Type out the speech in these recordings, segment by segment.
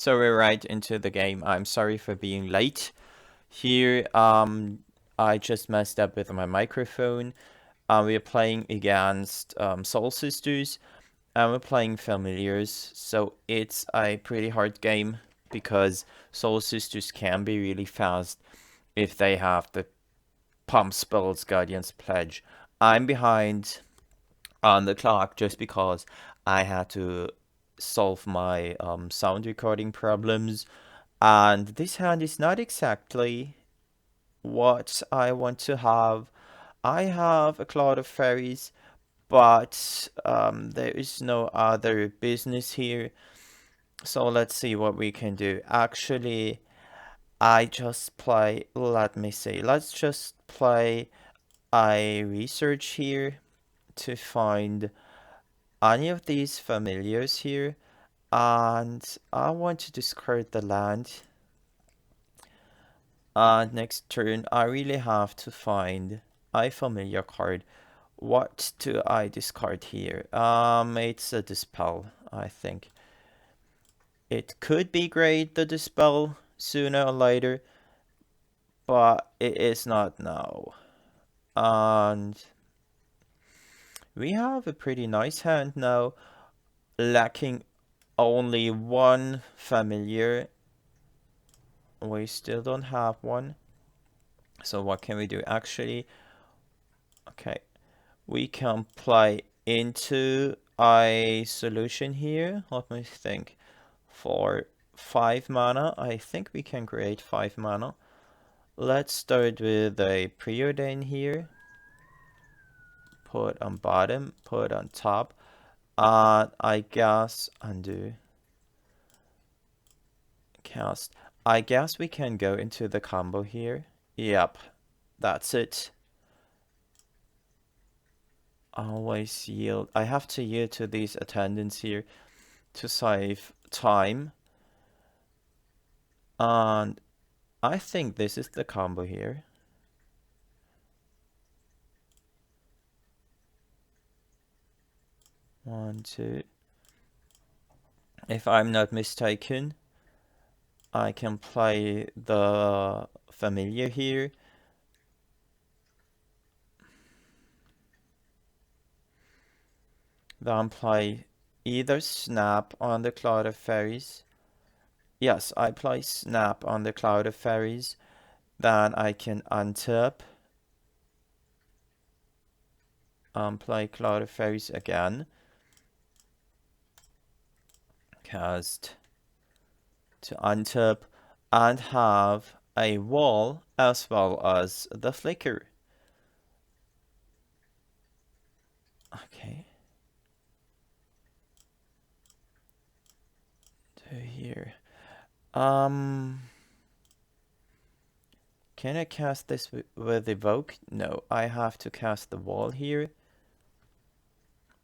So we're right into the game. I'm sorry for being late. Here, I just messed up with my microphone. We're playing against Soul Sisters, and we're playing Familiars. So it's a pretty hard game because Soul Sisters can be really fast if they have the Pump Spells Guardian's Pledge. I'm behind on the clock just because I had to solve my sound recording problems. And this hand is not exactly what I want to have. I have a cloud of fairies, but there is no other business here. So let's see what we can do. Actually, let's just play a research here to find any of these familiars here. And I want to discard the land. Next turn, I really have to find a familiar card. What do I discard here? It's a Dispel, I think. It could be great, the Dispel, sooner or later, but it is not now. And we have a pretty nice hand now, lacking only one familiar. We still don't have one. So what can we do? Actually, okay, we can play into a solution here. Let me think. For 5 mana, I think we can create 5 mana. Let's start with a preordain here. Put on bottom, put on top. I guess undo. Cast. I guess we can go into the combo here. Yep, that's it. Always yield. I have to yield to these attendants here to save time. And I think this is the combo here. One, two. If I'm not mistaken, I can play the familiar here. Then play either Snap on the Cloud of Fairies. Yes, I play Snap on the Cloud of Fairies. Then I can untap and play Cloud of Fairies again. Cast to untap and have a wall as well as the flicker. Okay. To here. Can I cast this with evoke? No, I have to cast the wall here.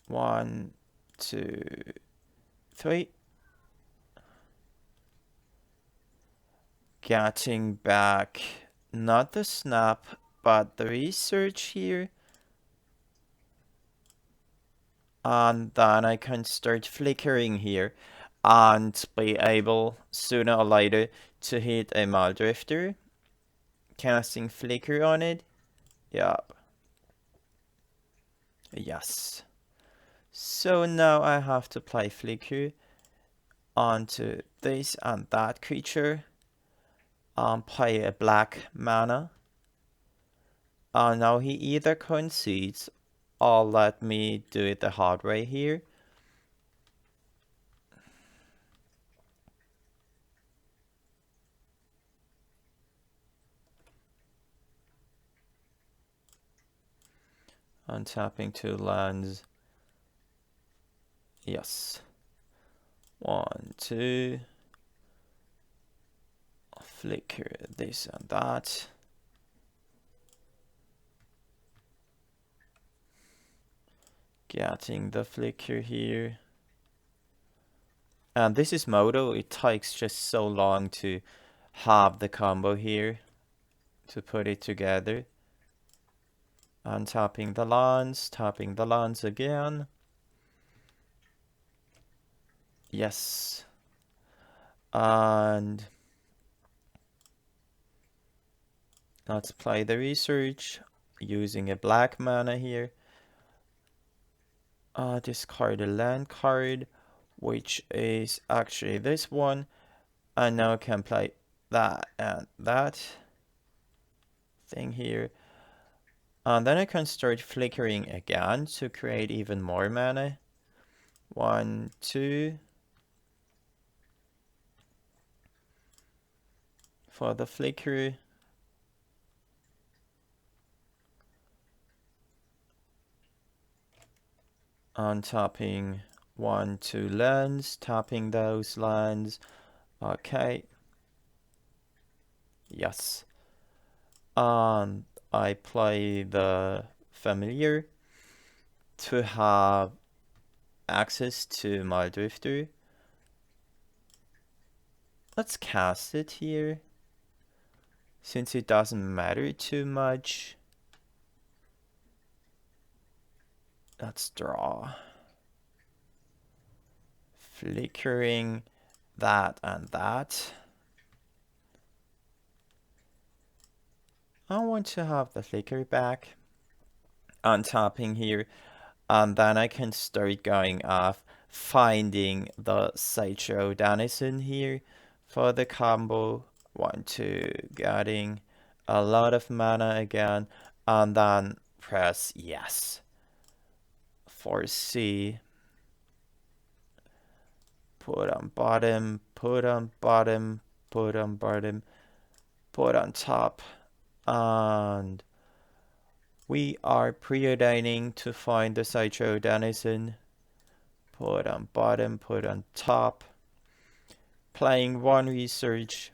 1, 2, 3. Getting back not the snap, but the research here. And then I can start flickering here and be able sooner or later to hit a Maldrifter. Casting flicker on it. Yep. Yes. So now I have to play flicker onto this and that creature. Play a black mana. Now he either concedes or let me do it the hard way here. Untapping 2 lands. Yes. 1, 2. Flicker this and that. Getting the flicker here. And this is Moto. It takes just so long to have the combo here to put it together. Untapping the lands, tapping the lands again. Yes. And let's play the research using a black mana here. Discard a land card, which is actually this one. And now I can play that and that thing here. And then I can start flickering again to create even more mana. 1, 2. For the flicker. Untapping 1, 2 lands, tapping those lands. Okay. Yes. And I play the familiar to have access to my drifter. Let's cast it here, since it doesn't matter too much. Let's draw. Flickering that and that. I want to have the flicker back. Untapping here. And then I can start going off, finding the Sideshow Denizen here for the combo. 1, 2, getting a lot of mana again. And then press yes. For C. Put on bottom, put on bottom, put on bottom, put on top. And we are preordaining to find the Sideshow Denizen. Put on bottom, put on top. Playing 1 research.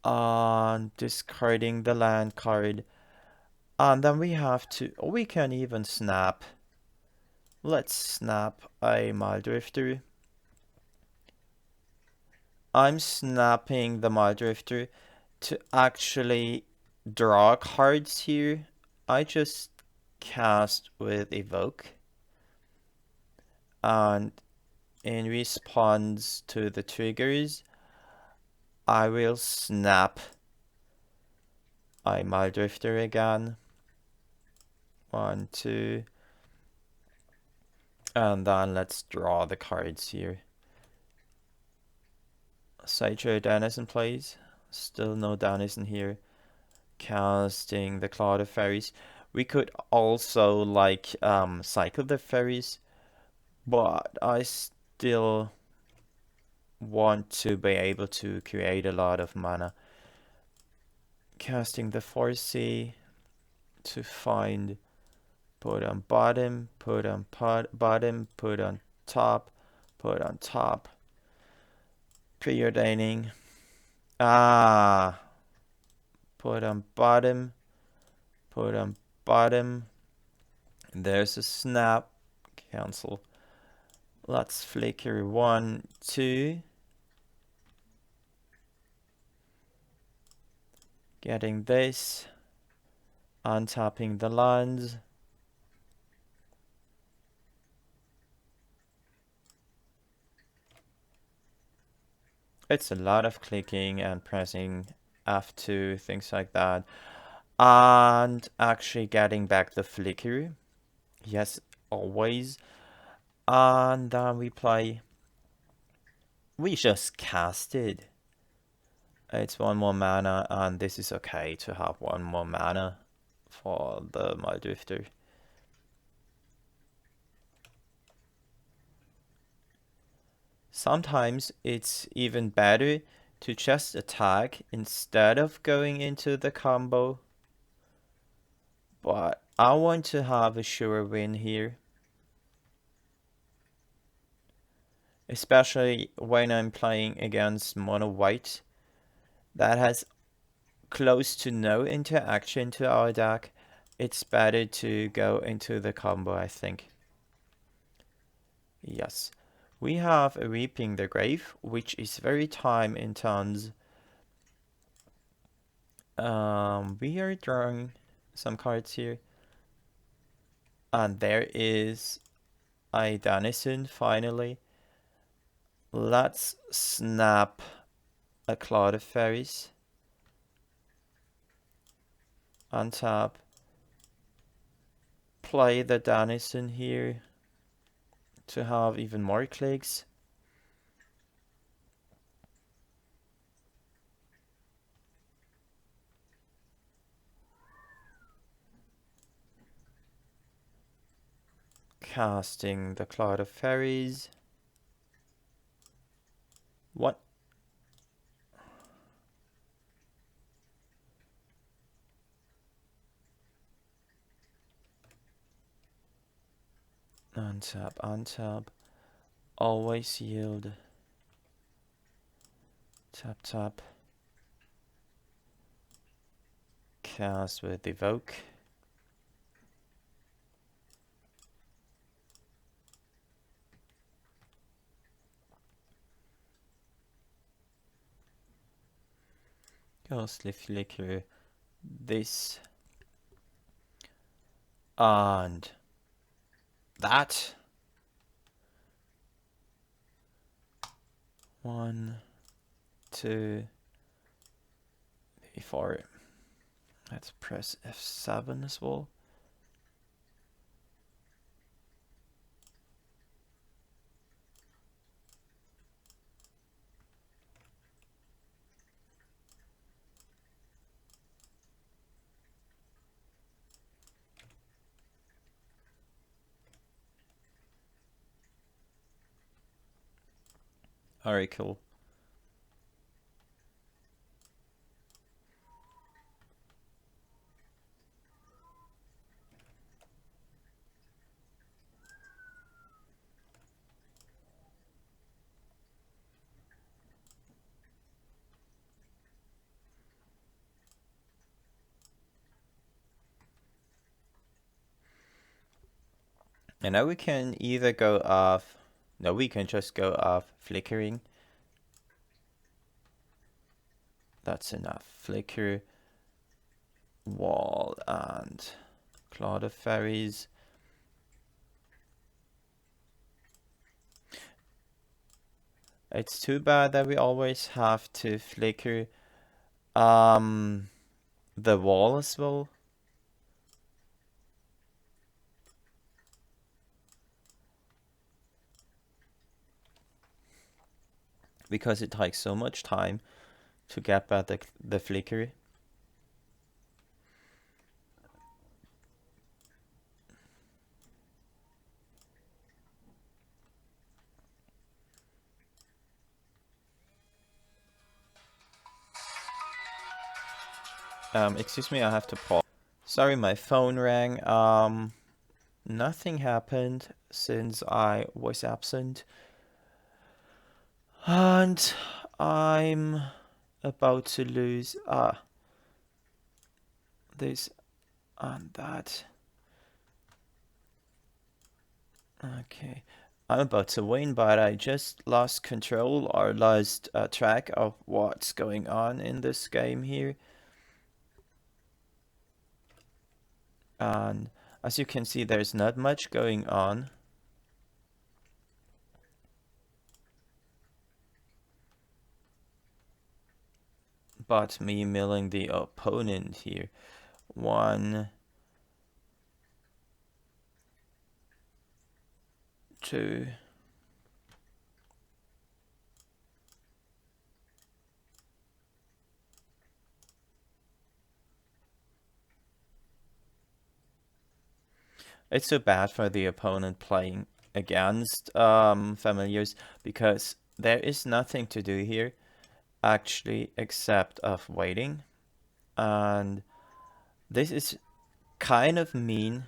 And discarding the land card. And then we have to, we can even snap. Let's snap a Mildrifter. I'm snapping the Mildrifter to actually draw cards here. I just cast with Evoke. And in response to the triggers, I will snap a Mildrifter again. 1, 2. And then let's draw the cards here. Sideshow Denizen plays. Still no Denizen here. Casting the Cloud of Fairies. We could also like cycle the fairies, but I still want to be able to create a lot of mana. Casting the 4C to find, put on bottom, put on bottom, put on top, put on top. Preordaining. Put on bottom, put on bottom. There's a snap. Cancel. Let's flicker 1, 2. Getting this. Untapping the lands. It's a lot of clicking and pressing F2, things like that. And actually getting back the flicker. Yes, always. And then we play. We just casted. It's 1 more mana, and this is okay to have 1 more mana for the Mildrifter. Sometimes it's even better to just attack instead of going into the combo. But I want to have a sure win here. Especially when I'm playing against mono white that has close to no interaction to our deck. It's better to go into the combo, I think. Yes. We have a Reaping the Grave, which is very time intense. We are drawing some cards here. And there is a Denizen finally. Let's snap a cloud of fairies. Untap. Play the Danison here to have even more clicks. Casting the Cloud of Fairies. What? Untap, untap. Always yield. Tap, tap. Cast with Evoke. Ghostly Flicker. This. And that. 1, 2, 3, 4. Let's press F7 as well. Alright, cool. And now we can either go off. No, we can just go off flickering. That's enough. Flicker, wall, and Cloud of Fairies. It's too bad that we always have to flicker the wall as well. Because it takes so much time to get back the flicker. Excuse me, I have to pause. Sorry, my phone rang. Nothing happened since I was absent. And I'm about to lose this and that. Okay. I'm about to win, but I just lost control or lost track of what's going on in this game here. And as you can see, there's not much going on. But me milling the opponent here. 1, 2. It's so bad for the opponent playing against familiars because there is nothing to do here actually except of waiting, and this is kind of mean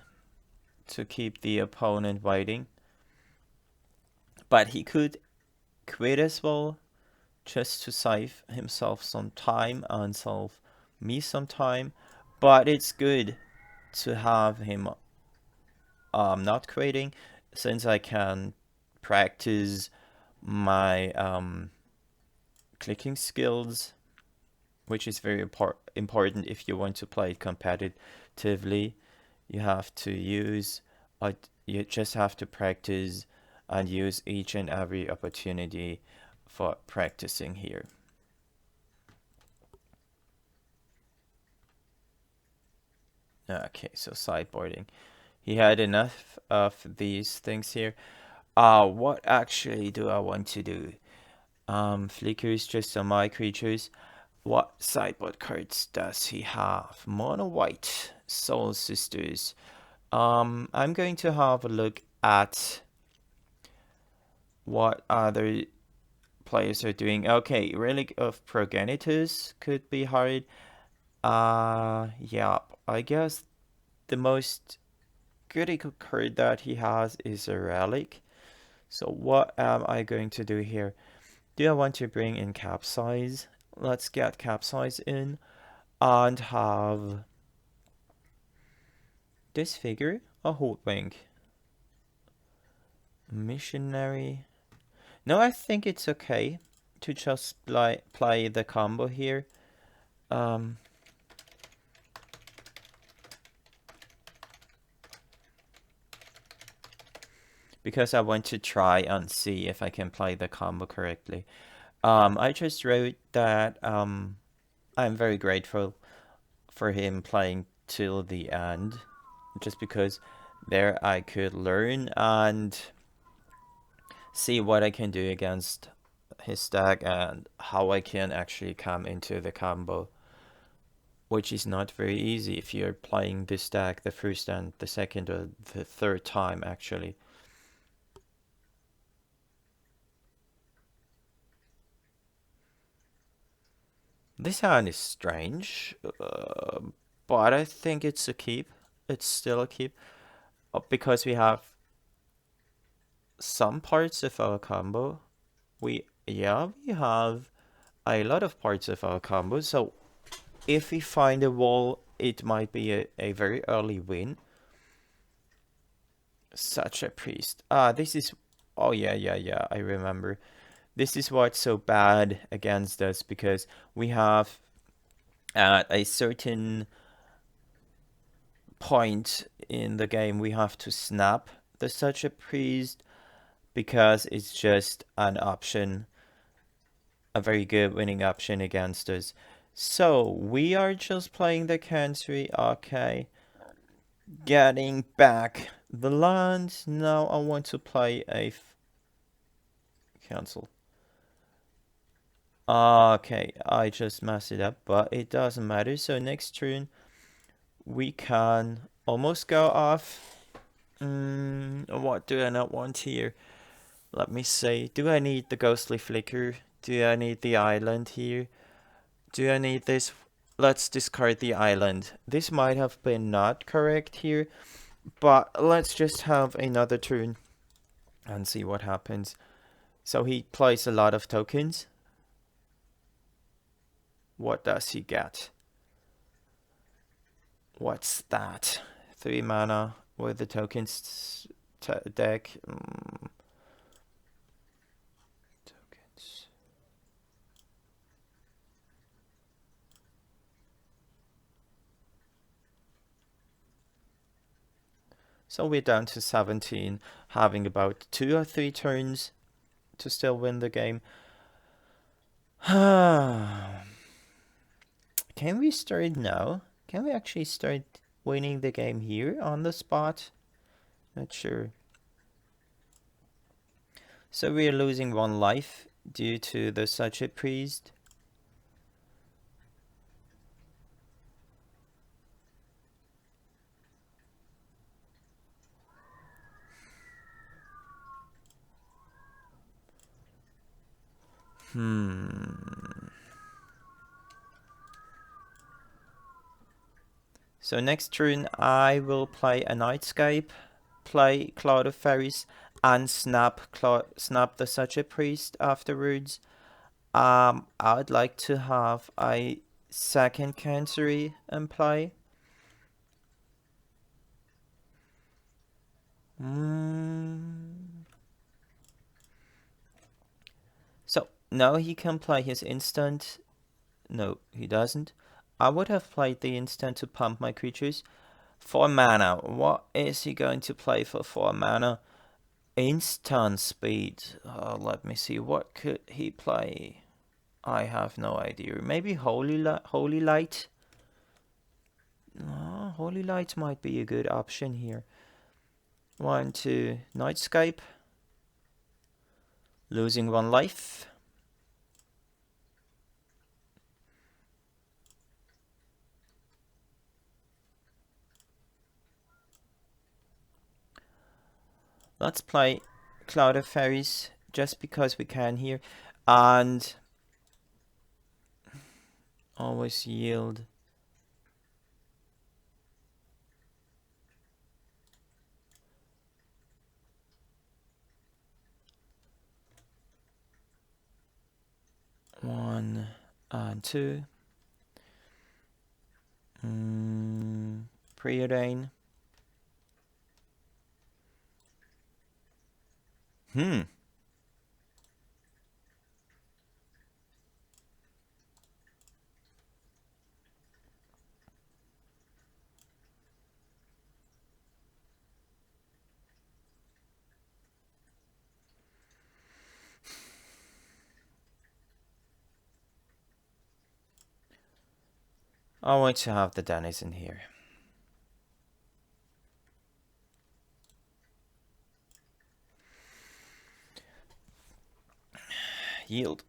to keep the opponent waiting, but he could quit as well just to save himself some time and save me some time, but it's good to have him not quitting since I can practice my clicking skills, which is very important if you want to play it competitively. You have to use, you just have to practice and use each and every opportunity for practicing here. Okay, so sideboarding. He had enough of these things here. What actually do I want to do? Flickers just on my creatures. What sideboard cards does he have? Mono White, Soul Sisters. I'm going to have a look at what other players are doing. Okay, Relic of Progenitus could be hard. Yeah, I guess the most critical card that he has is a Relic. So what am I going to do here? Do I want to bring in Capsize? Let's get Capsize in and have this figure, a Hoodwink. Missionary. No, I think it's okay to just play the combo here. Because I want to try and see if I can play the combo correctly. I just wrote that I'm very grateful for him playing till the end, just because there I could learn and see what I can do against his deck and how I can actually come into the combo, which is not very easy if you're playing this deck the first and the second or the third time actually. This hand is strange, but I think it's a keep. It's still a keep because we have some parts of our combo. We have a lot of parts of our combo. So if we find a wall, it might be a very early win. Such a priest. This is. Oh yeah. I remember. This is what's so bad against us because we have at a certain point in the game we have to snap the such a priest because it's just an option, a very good winning option against us. So we are just playing the Cancery. Okay, getting back the land. Now I want to play a cancel. Okay, I just messed it up, but it doesn't matter. So next turn we can almost go off. What do I not want here? Let me see. Do I need the Ghostly Flicker? Do I need the island here? Do I need this? Let's discard the island. This might have been not correct here, but let's just have another turn and see what happens. So he plays a lot of tokens. What does he get? What's that? 3 mana with the tokens deck. Tokens. So we're down to 17, having about 2 or 3 turns to still win the game. Can we start now? Can we actually start winning the game here on the spot? Not sure. So we are losing 1 life due to the such a priest. So next turn I will play a Nightscape, play Cloud of Fairies, and snap the such a priest afterwards. I'd like to have a second Cancery in play. So now he can play his instant. No, he doesn't. I would have played the instant to pump my creatures. 4 mana. What is he going to play for 4 mana? Instant speed. Let me see. What could he play? I have no idea. Maybe Holy Light? Holy Light might be a good option here. 1, 2, Nightscape. Losing 1 life. Let's play Cloud of Fairies just because we can here. And always yield. One and two. Preordain. I want to have the Dennis in here. Yield.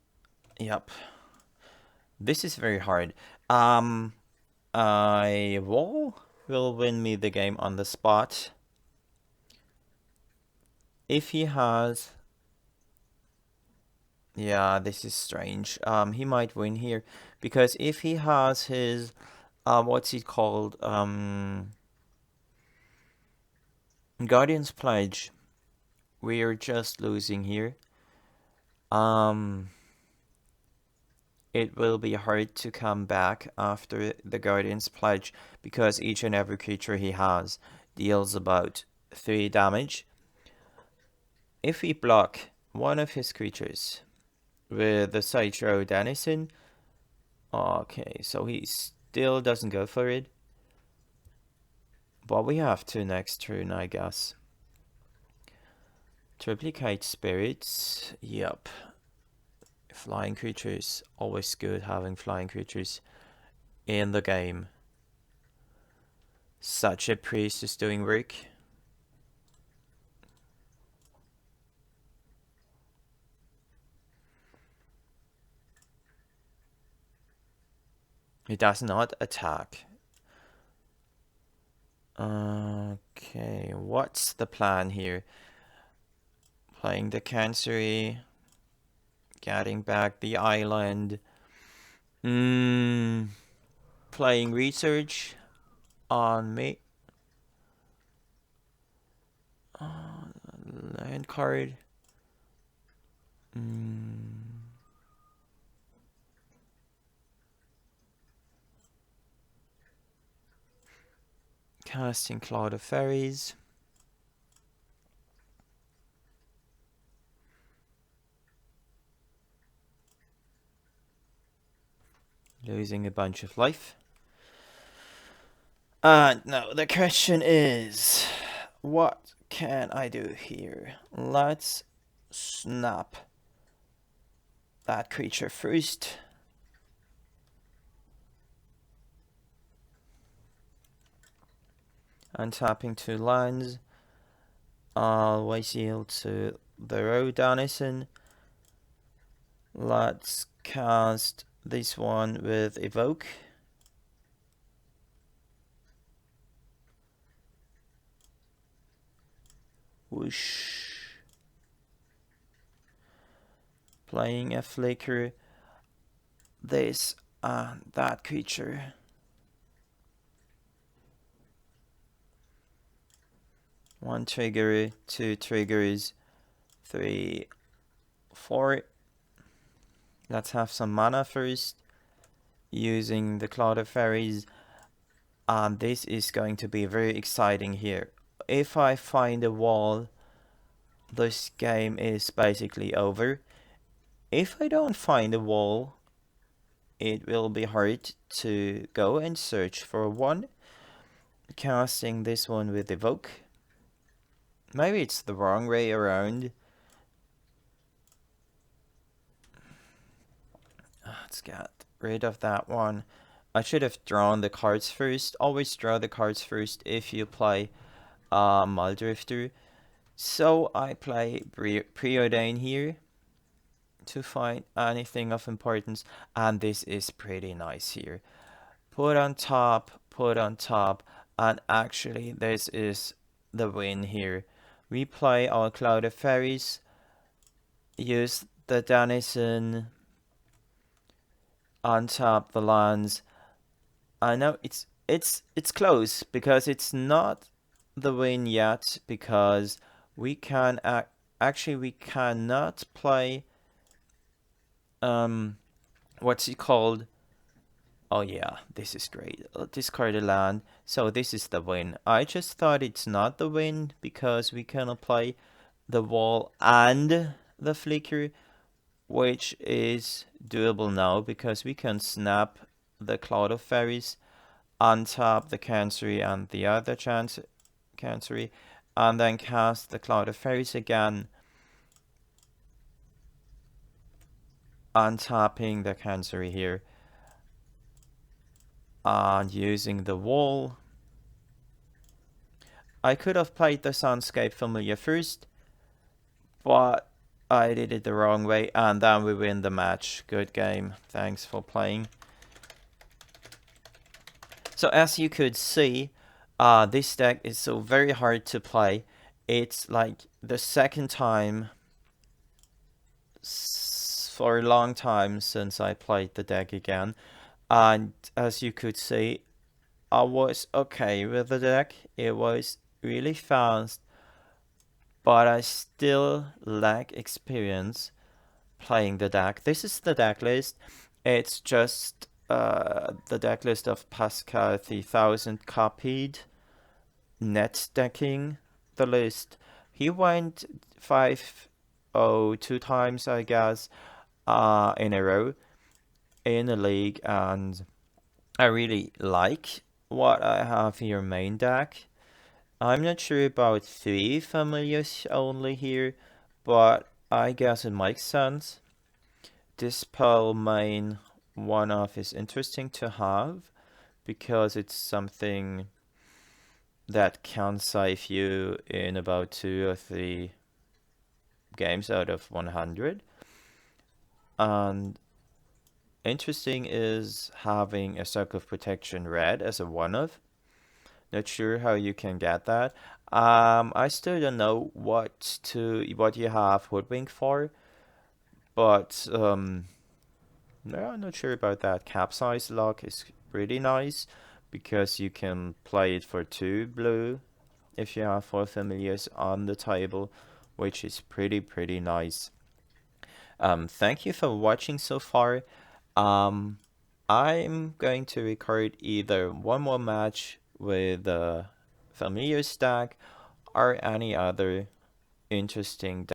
Yep. This is very hard. I will win me the game on the spot. If he has... Yeah, this is strange. He might win here. Because if he has his... what's it called? Guardian's Pledge. We're just losing here. It will be hard to come back after the Guardian's Pledge because each and every creature he has deals about 3 damage. If we block one of his creatures with the Citro Denizen, okay, so he still doesn't go for it. But we have to next turn, I guess. Triplicate Spirits, yep. Flying creatures, always good having flying creatures in the game. Such a priest is doing work. He does not attack. Okay, what's the plan here? Playing the Cancery, getting back the island. Playing Research on me. Land card. Casting Cloud of Fairies. Losing a bunch of life. Now the question is, what can I do here? Let's snap that creature first. Untapping 2 lands. Always yield to the Road Denizen. Let's cast this one with Evoke. Whoosh. Playing a Flicker. This and that creature. One trigger, 2 triggers, 3, 4. Let's have some mana first. Using the Cloud of Fairies. And this is going to be very exciting here. If I find a wall, this game is basically over. If I don't find a wall, it will be hard to go and search for one. Casting this one with Evoke. Maybe it's the wrong way around. Let's get rid of that one. I should have drawn the cards first. Always draw the cards first if you play Muldrifter. So I play Preordain here to find anything of importance, and this is pretty nice here. Put on top, and actually this is the win here. We play our Cloud of Fairies, use the Denizen, untap the lands. I know it's close because it's not the win yet, because we can actually we cannot play what's it called? Oh yeah, this is great. Discard a land. So this is the win. I just thought it's not the win because we cannot play the wall and the flicker, which is doable now because we can snap the Cloud of Fairies, untap the Chancery and the other Chancery, and then cast the Cloud of Fairies again, untapping the Chancery here, and using the wall. I could have played the Sunscape Familiar first, but I did it the wrong way, and then we win the match. Good game. Thanks for playing. So as you could see, this deck is so very hard to play. It's like the second time for a long time since I played the deck again. And as you could see, I was okay with the deck. It was really fast, but I still lack experience playing the deck. This is the deck list. It's just the deck list of Pascal 3000 copied, net decking the list. He went 5-0 two times, I guess, in a row in a league, and I really like what I have here main deck. I'm not sure about 3 familiars only here, but I guess it makes sense. Dispel main one-off is interesting to have because it's something that can save you in about 2 or 3 games out of 100. And interesting is having a Circle of Protection red as a one-off. Not sure how you can get that. I still don't know what you have Hoodwink for, but no, I'm not sure about that. Capsize lock is pretty nice because you can play it for 2 blue if you have 4 familiars on the table, which is pretty nice. Thank you for watching so far. I'm going to record either one more match with the familiar stack or any other interesting